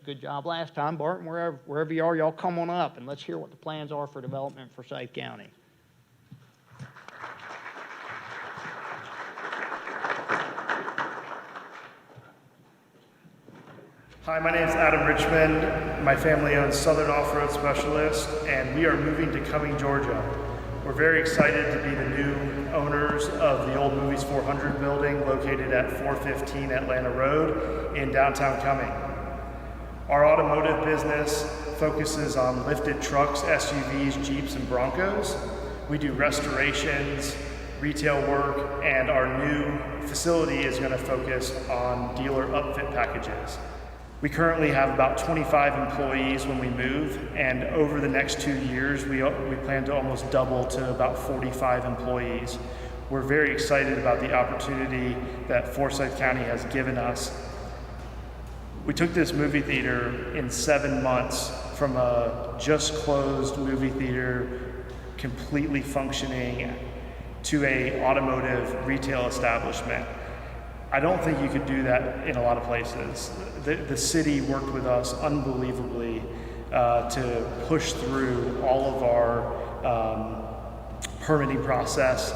good job last time. Barton, wherever you are, y'all come on up and let's hear what the plans are for development for Forsyth County. Hi, my name is Adam Richmond. My family owns Southern Off-Road Specialist, and we are moving to Cumming, Georgia. We're very excited to be the new owners of the old Movies 400 building located at 415 Atlanta Road in downtown Cumming. Our automotive business focuses on lifted trucks, SUVs, Jeeps, and Broncos. We do restorations, retail work, and our new facility is going to focus on dealer upfit packages. We currently have about 25 employees when we move, and over the next 2 years, we plan to almost double to about 45 employees. We're very excited about the opportunity that Forsyth County has given us. We took this movie theater in 7 months from a just closed movie theater, completely functioning, to a automotive retail establishment. I don't think you could do that in a lot of places. The city worked with us unbelievably to push through all of our permitting process.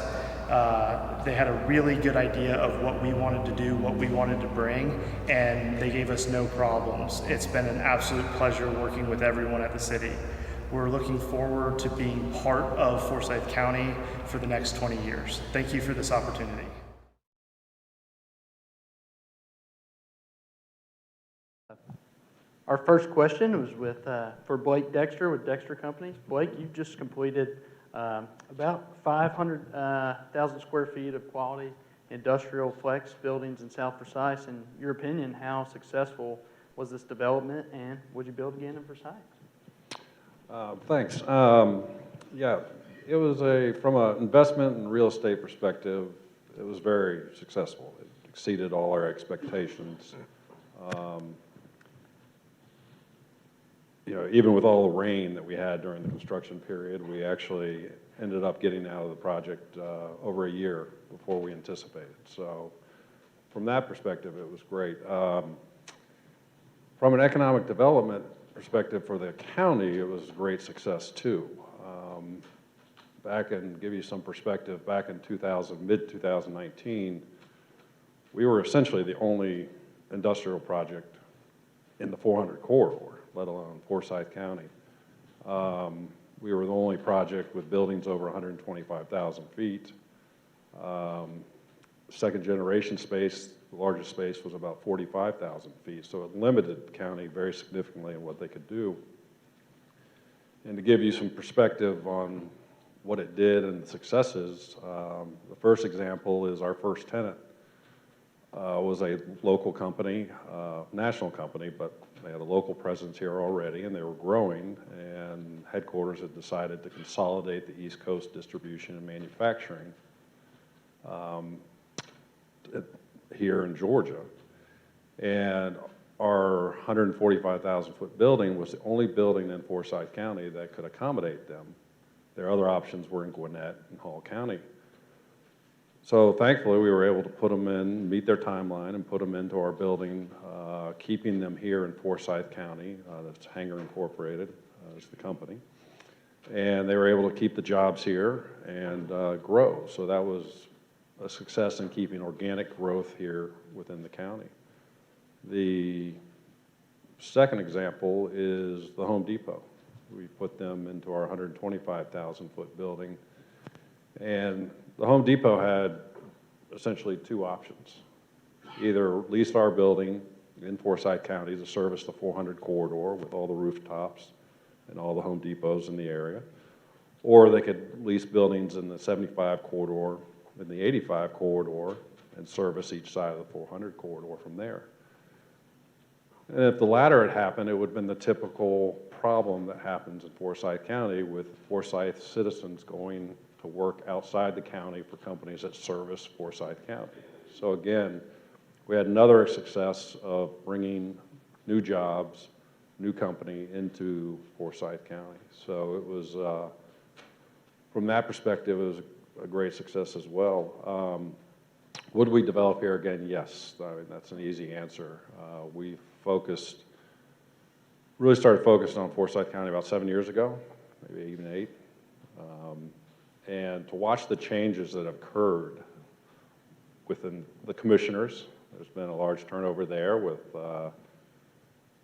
They had a really good idea of what we wanted to do, what we wanted to bring, and they gave us no problems. It's been an absolute pleasure working with everyone at the city. We're looking forward to being part of Forsyth County for the next 20 years. Thank you for this opportunity. Our first question was for Blake Dexter with Dexter Companies. Blake, you've just completed about 500,000 square feet of quality industrial flex buildings in South Forsyth. In your opinion, how successful was this development, and would you build again in Forsyth? Thanks. Yeah, it was from an investment and real estate perspective, it was very successful. It exceeded all our expectations. Even with all the rain that we had during the construction period, we actually ended up getting out of the project over a year before we anticipated. So from that perspective, it was great. From an economic development perspective for the county, it was a great success too. Give you some perspective, back in mid-2019, we were essentially the only industrial project in the 400 corridor, let alone Forsyth County. We were the only project with buildings over 125,000 feet. Second generation space, the largest space was about 45,000 feet, so it limited the county very significantly in what they could do. And to give you some perspective on what it did and the successes, the first example is our first tenant was a local company, national company, but they had a local presence here already, and they were growing, and headquarters had decided to consolidate the East Coast distribution and manufacturing here in Georgia. And our 145,000 foot building was the only building in Forsyth County that could accommodate them. Their other options were in Gwinnett and Hall County. So thankfully, we were able to put them in, meet their timeline, and put them into our building, keeping them here in Forsyth County. That's Hanger Incorporated is the company. And they were able to keep the jobs here and grow. So that was a success in keeping organic growth here within the county. The second example is the Home Depot. We put them into our 125,000 foot building. And the Home Depot had essentially two options. Either lease our building in Forsyth County to service the 400 corridor with all the rooftops and all the Home Depots in the area, or they could lease buildings in the 75 corridor and the 85 corridor and service each side of the 400 corridor from there. And if the latter had happened, it would have been the typical problem that happens in Forsyth County with Forsyth citizens going to work outside the county for companies that service Forsyth County. So again, we had another success of bringing new jobs, new company into Forsyth County. So it was, from that perspective, it was a great success as well. Would we develop here again? Yes. I mean, that's an easy answer. We focused really started focusing on Forsyth County about 7 years ago, maybe even 8. And to watch the changes that have occurred within the commissioners, there's been a large turnover there with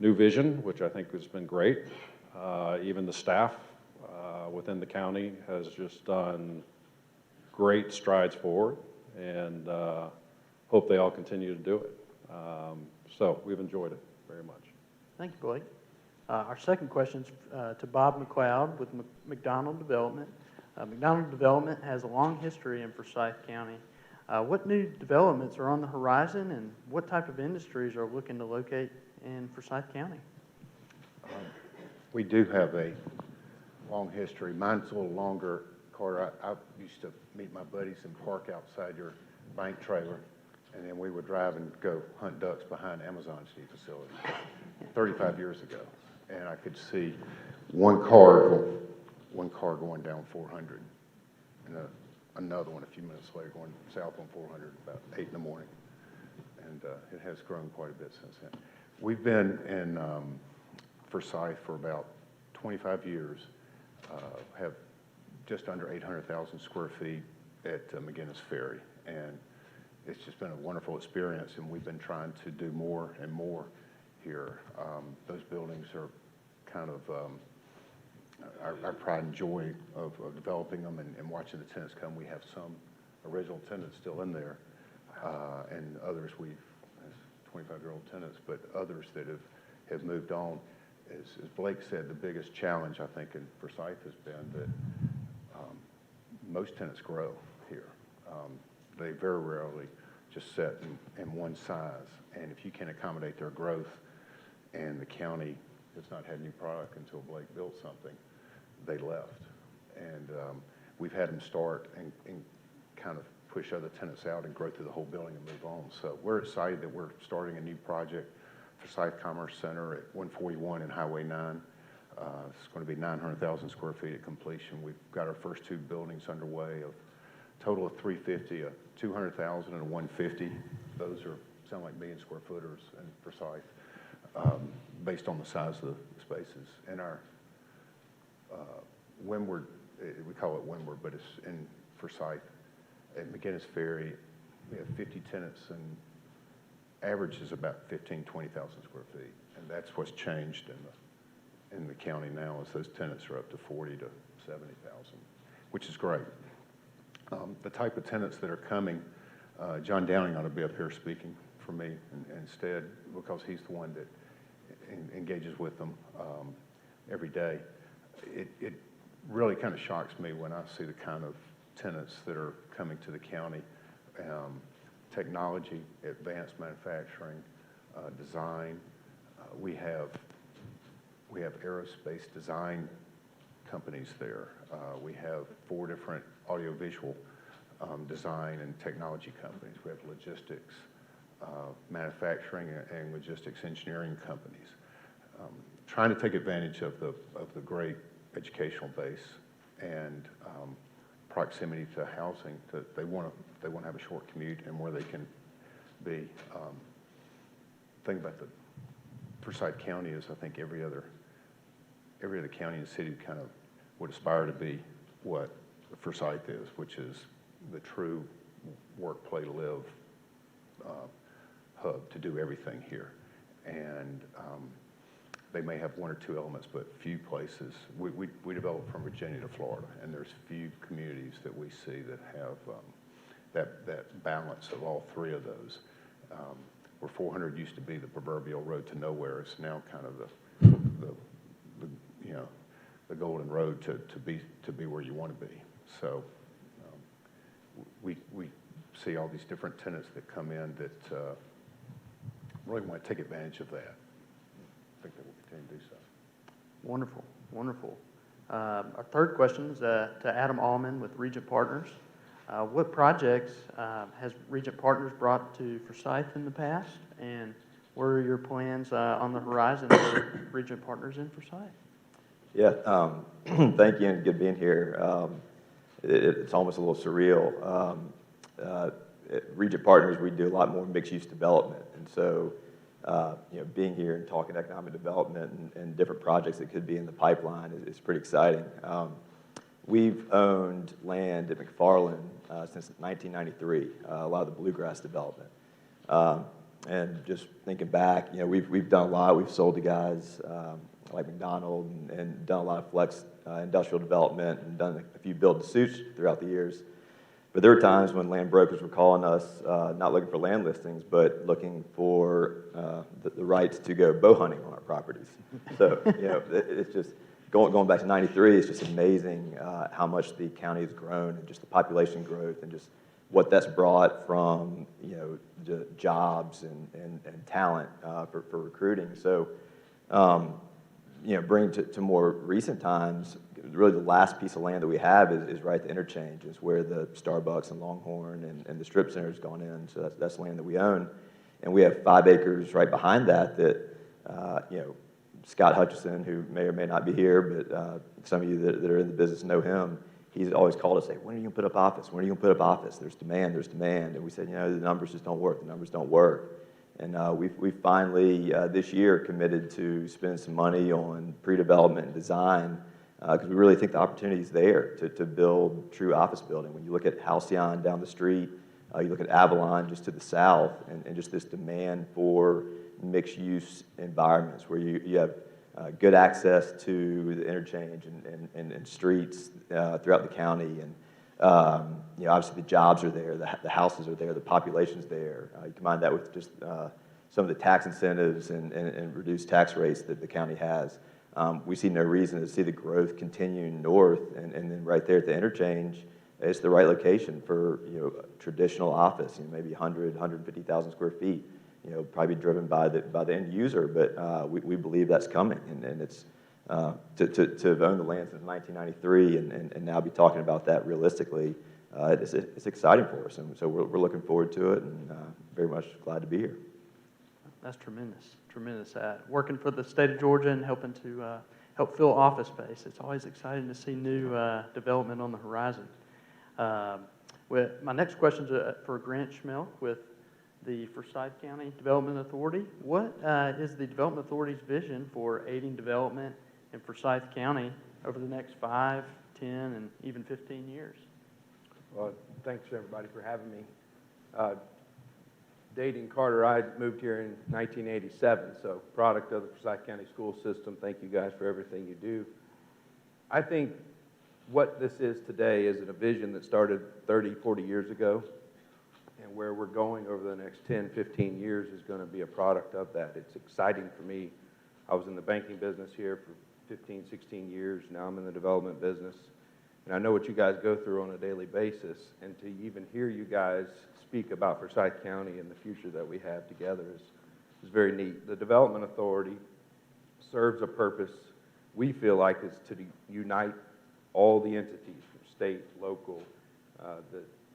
new vision, which I think has been great. Even the staff within the county has just done great strides forward, and hope they all continue to do it. So we've enjoyed it very much. Thank you, Blake. Our second question is to Bob McLeod with McDonald Development. McDonald Development has a long history in Forsyth County. What new developments are on the horizon, and what type of industries are looking to locate in Forsyth County? We do have a long history. Mine's a little longer, Carter. I used to meet my buddies and park outside your bank trailer, and then we would drive and go hunt ducks behind Amazon's new facility 35 years ago. And I could see one car going down 400, and another one a few minutes later going south on 400 about 8 in the morning. And it has grown quite a bit since then. We've been in Forsyth for about 25 years, have just under 800,000 square feet at McGinnis Ferry. And it's just been a wonderful experience, and we've been trying to do more and more here. Those buildings are kind of our pride and joy of developing them and watching the tenants come. We have some original tenants still in there, and others we've, as 25-year-old tenants, but others that have moved on. As Blake said, the biggest challenge, I think, in Forsyth has been that most tenants grow here. They very rarely just sit in one size, and if you can accommodate their growth, and the county has not had new product until Blake built something, they left. And we've had them start and kind of push other tenants out and grow through the whole building and move on. So we're excited that we're starting a new project, Forsyth Commerce Center at 141 and Highway 9. It's going to be 900,000 square feet at completion. We've got our first 2 buildings underway, of a total of 350, a 200,000 and a 150. Those sound like million square footers in Forsyth, based on the size of the spaces. And our Windward, we call it Windward, but it's in Forsyth at McGinnis Ferry. We have 50 tenants, and average is about 20,000 square feet. And that's what's changed in the county now, is those tenants are up to 40 to 70,000, which is great. The type of tenants that are coming, John Downing ought to be up here speaking for me instead, because he's the one that engages with them every day. It really kind of shocks me when I see the kind of tenants that are coming to the county. Technology, advanced manufacturing, design. We have aerospace design companies there. We have 4 different audiovisual design and technology companies. We have logistics, manufacturing and logistics engineering companies. Trying to take advantage of the great educational base and proximity to housing. They want to have a short commute and where they can be. Thing about the Forsyth County is, I think every other county and city kind of would aspire to be what Forsyth is, which is the true work, play, live hub to do everything here. And they may have 1 or 2 elements, but few places. We developed from Virginia to Florida, and there's few communities that we see that have that balance of all 3 of those. Where 400 used to be the proverbial road to nowhere, it's now kind of the golden road to be where you want to be. So we see all these different tenants that come in that really want to take advantage of that. I think that will continue to do so. Wonderful, wonderful. Our third question is to Adam Almond with Regent Partners. What projects has Regent Partners brought to Forsyth in the past, and what are your plans on the horizon for Regent Partners in Forsyth? Yeah, thank you, and good being here. It's almost a little surreal. At Regent Partners, we do a lot more mixed-use development, and so being here and talking economic development and different projects that could be in the pipeline is pretty exciting. We've owned land at McFarland since 1993, a lot of the bluegrass development. And just thinking back, we've done a lot. We've sold to guys like McDonald and done a lot of flex industrial development and done a few build-to-suits throughout the years. But there were times when land brokers were calling us, not looking for land listings, but looking for the rights to go bow hunting on our properties. So, it's just, going back to 93, it's just amazing how much the county has grown and just the population growth and just what that's brought from, the jobs and talent for recruiting. So, bring to more recent times, really the last piece of land that we have is right at the interchange. Is where the Starbucks and Longhorn and the strip center has gone in. So that's land that we own. And we have 5 acres right behind that, Scott Hutchison, who may or may not be here, but some of you that are in the business know him. He's always called us, say, when are you going to put up office? When are you going to put up office? There's demand. And we said, the numbers just don't work. The numbers don't work. And we finally, this year, committed to spending some money on pre-development and design because we really think the opportunity is there to build true office building. When you look at Halcyon down the street, you look at Avalon just to the south, and just this demand for mixed-use environments where you have good access to the interchange and streets throughout the county. And obviously the jobs are there, the houses are there, the population's there. You combine that with just some of the tax incentives and reduced tax rates that the county has. We see no reason to see the growth continuing north, and then right there at the interchange, it's the right location for traditional office, maybe 150,000 square feet. Probably driven by the end user, but we believe that's coming, and it's to have owned the land since 1993 and now be talking about that realistically, it's exciting for us, and so we're looking forward to it, and very much glad to be here. That's tremendous. Working for the state of Georgia and helping to help fill office space. It's always exciting to see new development on the horizon. My next question is for Grant Schmelk with the Forsyth County Development Authority. What is the Development Authority's vision for aiding development in Forsyth County over the next 5, 10, and even 15 years? Well, thanks everybody for having me. Dating Carter, I moved here in 1987, so product of the Forsyth County school system. Thank you guys for everything you do. I think what this is today is a vision that started 30, 40 years ago, and where we're going over the next 10, 15 years is going to be a product of that. It's exciting for me. I was in the banking business here for 15, 16 years. Now I'm in the development business, and I know what you guys go through on a daily basis, and to even hear you guys speak about Forsyth County and the future that we have together is very neat. The Development Authority serves a purpose we feel like is to unite all the entities from state, local.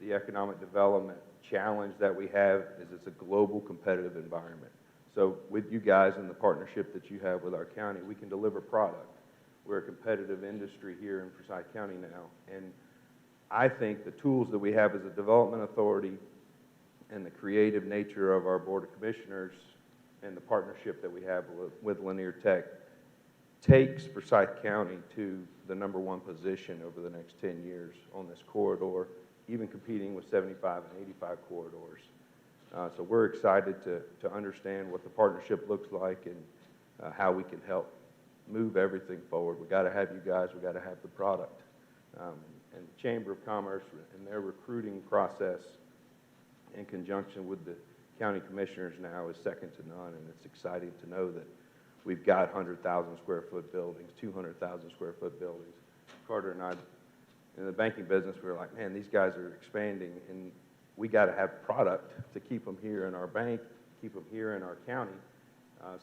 The economic development challenge that we have is it's a global competitive environment. So with you guys and the partnership that you have with our county, we can deliver product. We're a competitive industry here in Forsyth County now, and I think the tools that we have as a development authority and the creative nature of our Board of Commissioners and the partnership that we have with Lanier Tech takes Forsyth County to the #1 position over the next 10 years on this corridor, even competing with 75 and 85 corridors. So we're excited to understand what the partnership looks like and how we can help move everything forward. We got to have you guys, we got to have the product. And the Chamber of Commerce and their recruiting process in conjunction with the county commissioners now is second to none, and it's exciting to know that we've got 100,000 square foot buildings, 200,000 square foot buildings. Carter and I, in the banking business, we were like, man, these guys are expanding, and we got to have product to keep them here in our bank, keep them here in our county.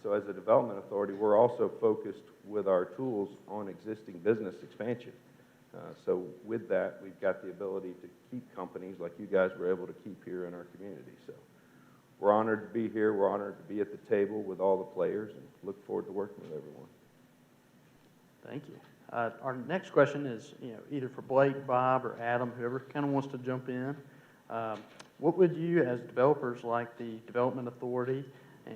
So as a development authority, we're also focused with our tools on existing business expansion. So with that, we've got the ability to keep companies like you guys were able to keep here in our community. So we're honored to be here. We're honored to be at the table with all the players, and look forward to working with everyone. Thank you. Our next question is, either for Blake, Bob, or Adam, whoever kind of wants to jump in. What would you, as developers like the Development Authority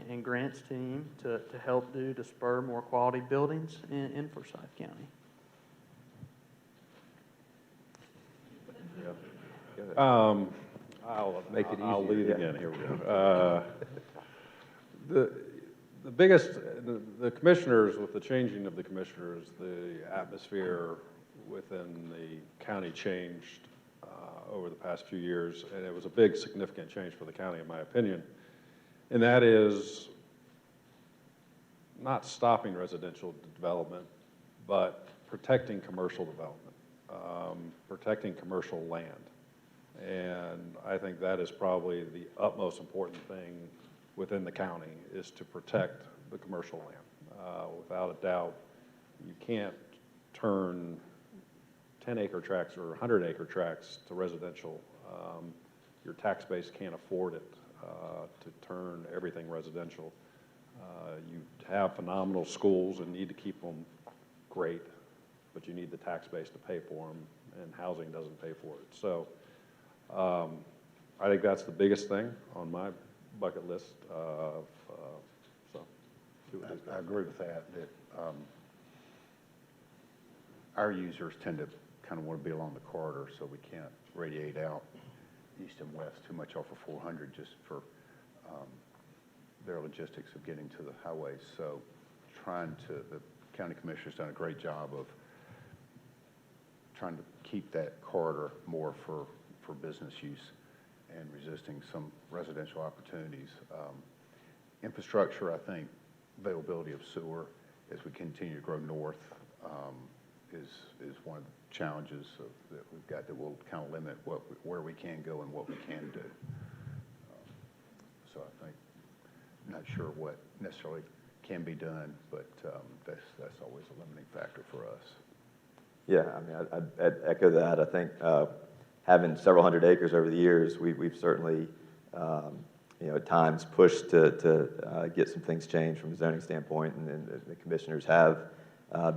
and grants team to help do to spur more quality buildings in Forsyth County. Make it I'll easier, lead yeah. again, here we go. The biggest, the commissioners, with the changing of the commissioners, the atmosphere within the county changed over the past few years, and it was a big, significant change for the county, in my opinion. And that is not stopping residential development, but protecting commercial development, protecting commercial land. And I think that is probably the utmost important thing within the county, is to protect the commercial land. Without a doubt, you can't turn 10-acre tracts or 100-acre tracts to residential. Your tax base can't afford it to turn everything residential. You have phenomenal schools and need to keep them great, but you need the tax base to pay for them, and housing doesn't pay for it. So I think that's the biggest thing on my bucket list. So see what these guys I agree with that, our users tend to kind of want to be along the corridor, so we can't radiate out east and west too much off of 400 just for their logistics of getting to the highways. So the county commissioner's done a great job of trying to keep that corridor more for business use and resisting some residential opportunities. Infrastructure, I think, availability of sewer as we continue to grow north is one of the challenges that we've got that will kind of limit where we can go and what we can do. So I think, I'm not sure what necessarily can be done, but that's always a limiting factor for us. Yeah, I mean, I'd echo that. I think having several hundred acres over the years, we've certainly, at times pushed to get some things changed from a zoning standpoint, and the commissioners have,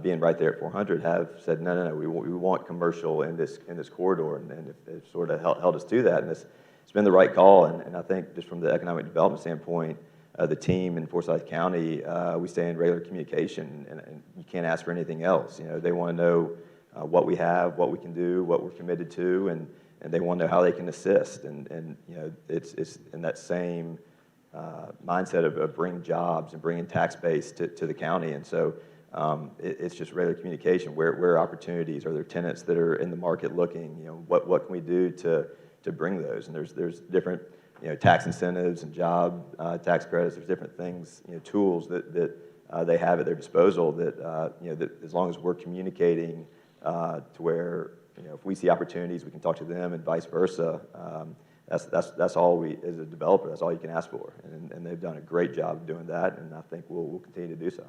being right there at 400, have said, no, we want commercial in this corridor, and they've sort of held us to that, and it's been the right call, and I think just from the economic development standpoint, the team in Forsyth County, we stay in regular communication, and you can't ask for anything else. They want to know what we have, what we can do, what we're committed to, and they want to know how they can assist. And it's in that same mindset of bringing jobs and bringing tax base to the county. And so it's just regular communication. Where are opportunities? Are there tenants that are in the market looking? What can we do to bring those? And there's different tax incentives and job tax credits. There's different things, tools that they have at their disposal that that as long as we're communicating to where if we see opportunities, we can talk to them, and vice versa. That's all we, as a developer, that's all you can ask for, and they've done a great job of doing that, and I think we'll continue to do so.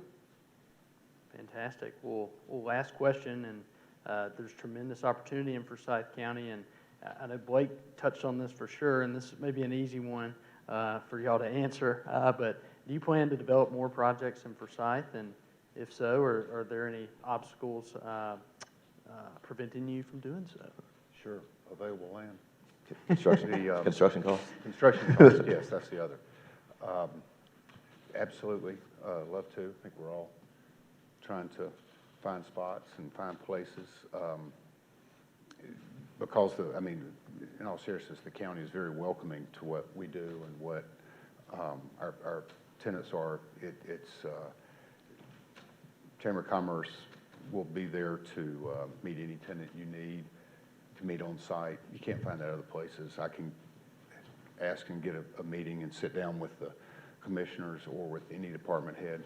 Fantastic. Well, last question, and there's tremendous opportunity in Forsyth County, and I know Blake touched on this for sure, and this may be an easy one for y'all to answer, but do you plan to develop more projects in Forsyth, and if so, are there any obstacles preventing you from doing so? Sure, available land. Construction costs? Construction costs, yes, that's the other. Absolutely, love to. I think we're all trying to find spots and find places. Because, in all seriousness, the county is very welcoming to what we do and what our tenants are. It's Chamber of Commerce will be there to meet any tenant you need, to meet on site. You can't find that other places. I can ask and get a meeting and sit down with the commissioners or with any department head.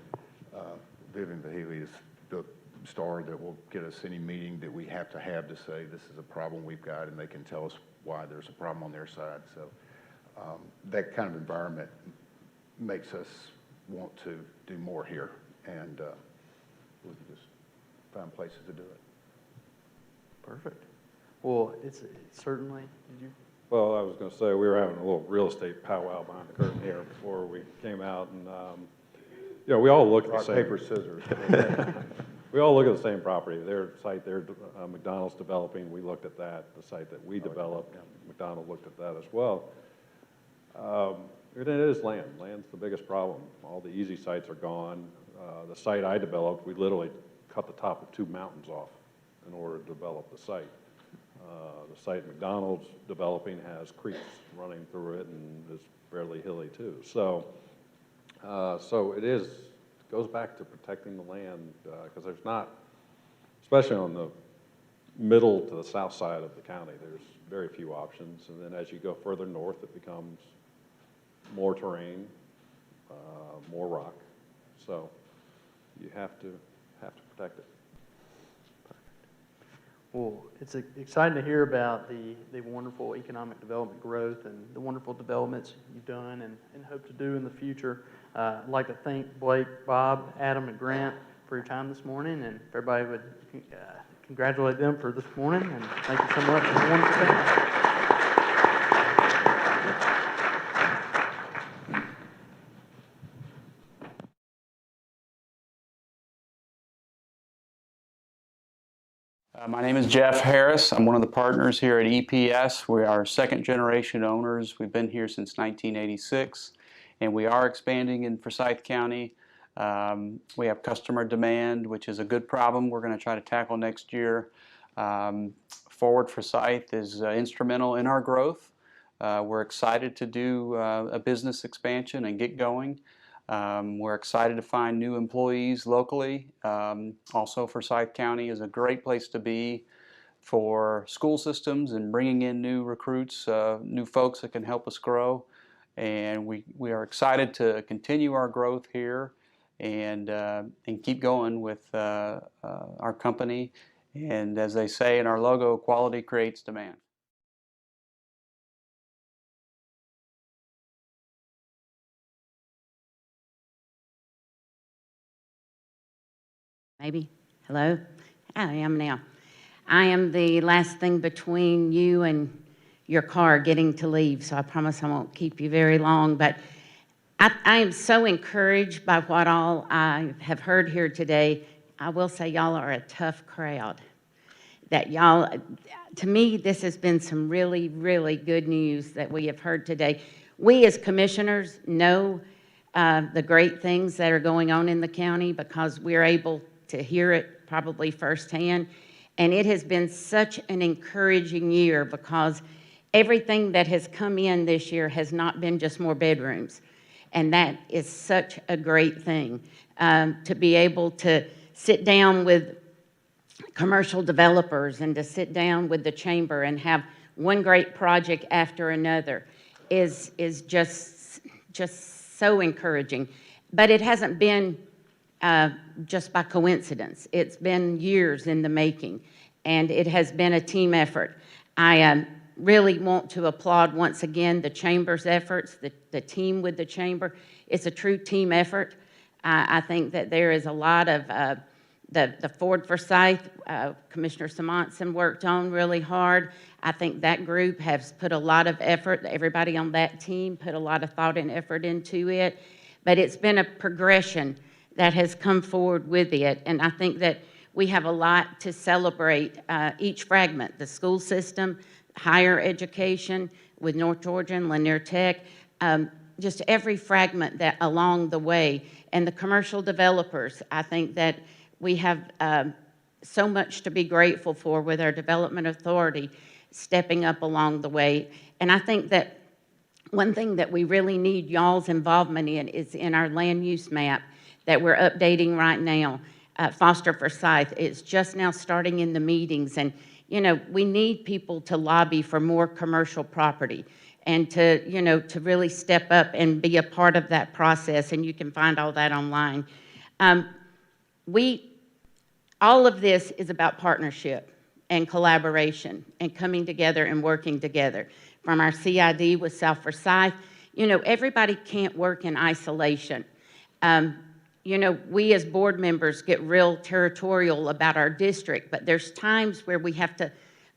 Vivian Vahili is the star that will get us any meeting that we have to say this is a problem we've got, and they can tell us why there's a problem on their side. So that kind of environment makes us want to do more here, and we can just find places to do it. Perfect. Well, it's certainly, did you? Well, I was going to say, we were having a little real estate powwow behind the curtain here before we came out, and we all look at the Rock, same. paper, scissors. We all look at the same property. Their site, McDonald's developing, we looked at that. The site that we developed, McDonald looked at that as well. It is land. Land's the biggest problem. All the easy sites are gone. The site I developed, we literally cut the top of 2 mountains off in order to develop the site. The site McDonald's developing has creeks running through it and is fairly hilly too. So, it goes back to protecting the land because there's not, especially on the middle to the south side of the county, there's very few options. And then as you go further north, it becomes more terrain, more rock. So you have to protect it. Well, it's exciting to hear about the wonderful economic development growth and the wonderful developments you've done and hope to do in the future. I'd like to thank Blake, Bob, Adam, and Grant for your time this morning, and if everybody would congratulate them for this morning, and thank you so much for the wonderful thing. My name is Jeff Harris. I'm one of the partners here at EPS. We are second generation owners. We've been here since 1986, and we are expanding in Forsyth County. We have customer demand, which is a good problem we're going to try to tackle next year. Forward Forsyth is instrumental in our growth. We're excited to do a business expansion and get going. We're excited to find new employees locally. Also, Forsyth County is a great place to be for school systems and bringing in new recruits, new folks that can help us grow. And we are excited to continue our growth here and keep going with our company. And as they say in our logo, quality creates demand. Maybe. Hello? I am now. I am the last thing between you and your car getting to leave, so I promise I won't keep you very long. But I am so encouraged by what all I have heard here today. I will say y'all are a tough crowd. That y'all, to me, this has been some really, really good news that we have heard today. We as commissioners know the great things that are going on in the county because we're able to hear it probably firsthand. And it has been such an encouraging year because everything that has come in this year has not been just more bedrooms. And that is such a great thing, to be able to sit down with commercial developers and to sit down with the chamber and have one great project after another is just so encouraging. But it hasn't been just by coincidence. It's been years in the making, and it has been a team effort. I really want to applaud once again the chamber's efforts, the team with the chamber. It's a true team effort. I think that there is a lot of the Ford Forsyth, Commissioner Simonson worked on really hard. I think that group has put a lot of effort. Everybody on that team put a lot of thought and effort into it. But it's been a progression that has come forward with it. And I think that we have a lot to celebrate each fragment, the school system, higher education with North Georgia and Lanier Tech, just every fragment that along the way. And the commercial developers, I think that we have so much to be grateful for with our development authority stepping up along the way. And I think that one thing that we really need y'all's involvement in is in our land use map that we're updating right now. Foster Forsyth is just now starting in the meetings, and you know, we need people to lobby for more commercial property and to, you know, to really step up and be a part of that process, and you can find all that online. All of this is about partnership and collaboration and coming together and working together. From our CID with South Forsyth, you know, everybody can't work in isolation. You know, we as board members get real territorial about our district, but there's times where we have to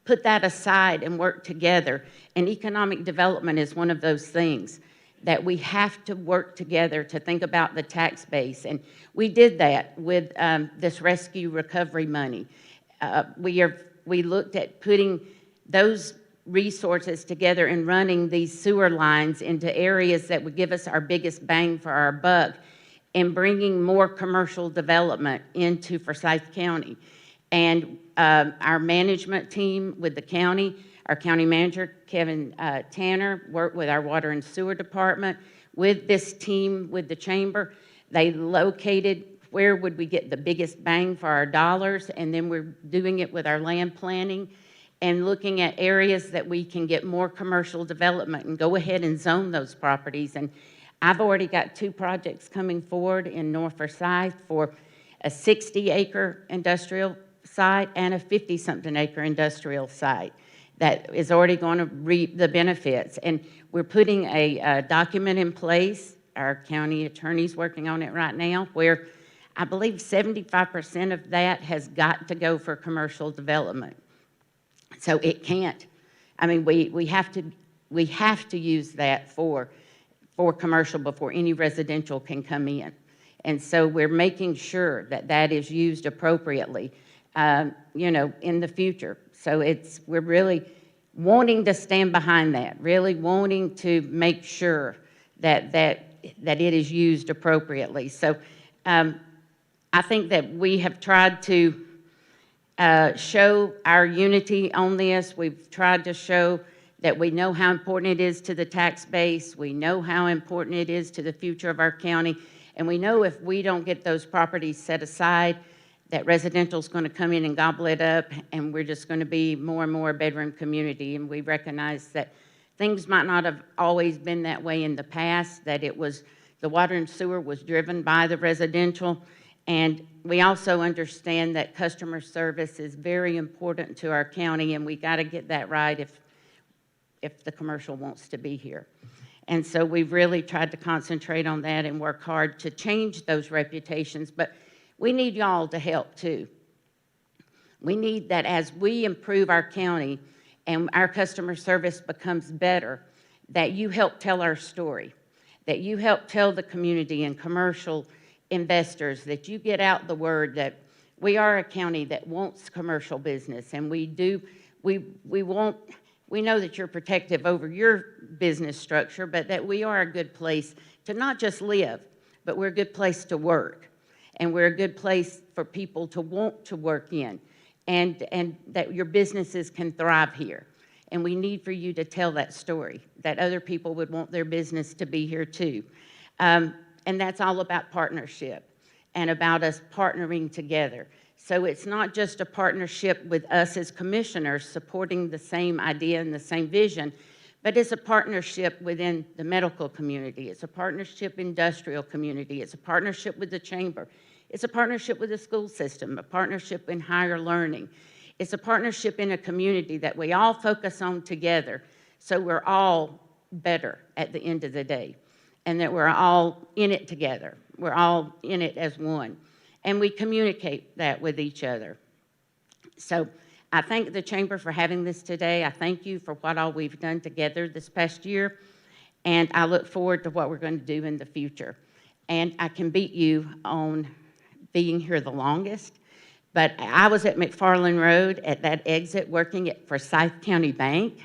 put that aside and work together. And economic development is one of those things that we have to work together to think about the tax base. And we did that with this rescue recovery money. We looked at putting those resources together in running these sewer lines into areas that would give us our biggest bang for our buck and bringing more commercial development into Forsyth County. And our management team with the county, our county manager, Kevin Tanner, worked with our water and sewer department. With this team, with the chamber, they located where would we get the biggest bang for our dollars, and then we're doing it with our land planning and looking at areas that we can get more commercial development and go ahead and zone those properties. And I've already got 2 projects coming forward in North Forsyth for a 60-acre industrial site and a 50-something acre industrial site that is already going to reap the benefits. And we're putting a document in place. Our county attorney's working on it right now, where I believe 75% of that has got to go for commercial development. So it can't. I mean, we have to use that for commercial before any residential can come in. And so we're making sure that that is used appropriately, you know, in the future. So we're really wanting to stand behind that, really wanting to make sure that it is used appropriately. So I think that we have tried to show our unity on this. We've tried to show that we know how important it is to the tax base. We know how important it is to the future of our county. And we know if we don't get those properties set aside, that residential is going to come in and gobble it up, and we're just going to be more and more a bedroom community. And we recognize that things might not have always been that way in the past, that it was the water and sewer was driven by the residential. And we also understand that customer service is very important to our county, and we got to get that right if the commercial wants to be here. And so we've really tried to concentrate on that and work hard to change those reputations. But we need y'all to help too. We need that as we improve our county and our customer service becomes better, that you help tell our story, that you help tell the community and commercial investors, that you get out the word that we are a county that wants commercial business, and we know that you're protective over your business structure, but that we are a good place to not just live, but we're a good place to work, and we're a good place for people to want to work in, and that your businesses can thrive here. And we need for you to tell that story, that other people would want their business to be here too. And that's all about partnership and about us partnering together. So it's not just a partnership with us as commissioners supporting the same idea and the same vision, but it's a partnership within the medical community. It's a partnership industrial community. It's a partnership with the chamber. It's a partnership with the school system, a partnership in higher learning. It's a partnership in a community that we all focus on together, so we're all better at the end of the day, and that we're all in it together. We're all in it as one, and we communicate that with each other. So I thank the chamber for having this today. I thank you for what all we've done together this past year, and I look forward to what we're going to do in the future. And I can beat you on being here the longest, but I was at McFarland Road at that exit working at Forsyth County Bank.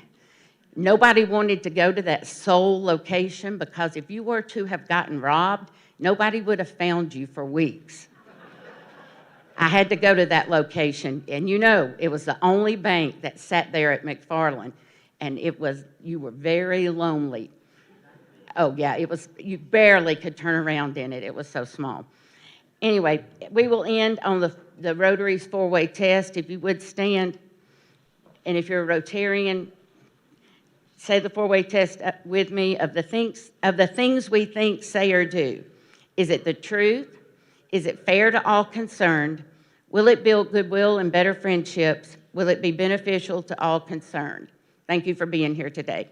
Nobody wanted to go to that sole location, because if you were to have gotten robbed, nobody would have found you for weeks. I had to go to that location, and you know, it was the only bank that sat there at McFarland, and you were very lonely. Oh yeah, you barely could turn around in it. It was so small. Anyway, we will end on the Rotary's four-way test. If you would stand, and if you're a Rotarian, say the four-way test with me of the things we think, say, or do. Is it the truth? Is it fair to all concerned? Will it build goodwill and better friendships? Will it be beneficial to all concerned? Thank you for being here today.